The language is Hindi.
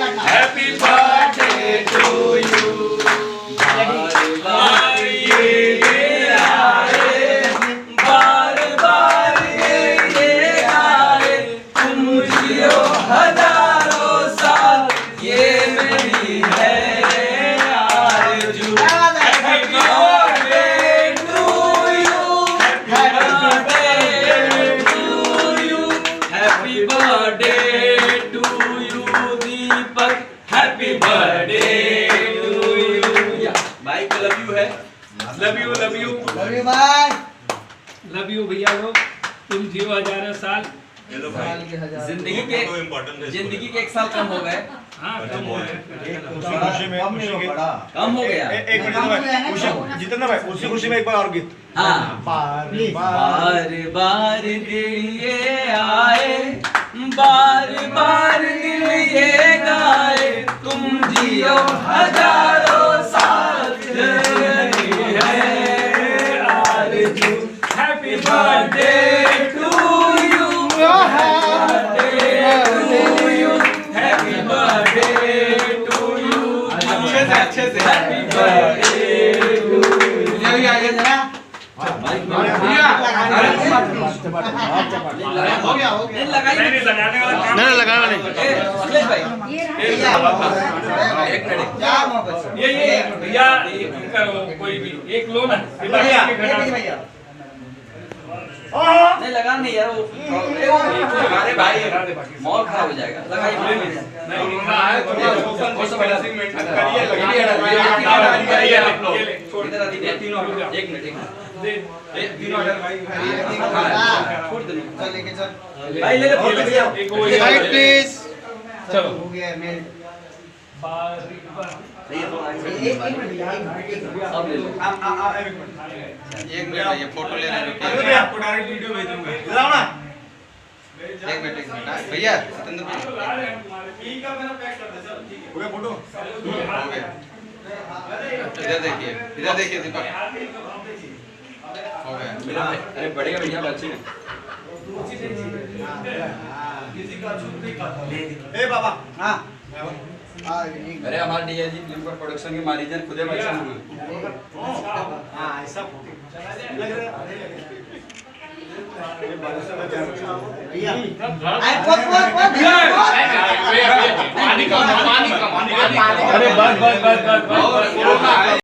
Happy birthday to you. बार ये आए, बार बार ये आए, तुम जियो हजारों साल, ये मेरी है आरज़ू। Happy birthday to you, happy birthday to you Deepak, happy birthday to you. भाई को लव यू है, love you love you love you भाई, लव यू भैया लोग, तुम जियो हजारों साल। जिंदगी के 1 साल कम हो गए। हाँ कम हो गए, कम हो गया। एक मिनट जितना भाई उसी खुशी में एक बार और गीत। हाँ, बार बार बार दिल ये आए, बार बार दिल ये गाए, तुम जियो हजारों साल, ये है आरज़ू। Happy birthday to you, happy birthday to you, अच्छे से हैप्पी बर्थडे टू यू। ये भी आगे जरा हो गया नहीं लगाइए, लगाने वाला काम नहीं लगाना नहीं। अखिलेश भाई एक मिनट, क्या मोहब्बत ये भैया करो, कोई भी एक लो ना भैया भैया। नहीं लगा नहीं यार, वो अरे भाई मॉल खराब हो जाएगा। लगाइए एक मिनट छोड़ दे चल लेके चल भाई, ले ले साइड प्लीज। चलो हो गया मेरे एक मिनट अब ले लो। एक मिनट, ये फोटो ले रहे मैं हैं। आपको डायरेक्ट वीडियो भेजूंगा। लाओ ना। एक मिनट भैया, सतेंद्र भाई हो गया फोटो। हो गया। इधर देखिए दीपक, हो गया। अरे बढ़ेगा भैया, बच्चे हैं। ए बाबा हां अरे हमारे डीआईजी फिल्म का प्रोडक्शन के मैनेजर खुद है भाई साहब। हां ऐसा फोटो लग रहा है। भैया आई पॉप पानी का अरे बस बस बस बस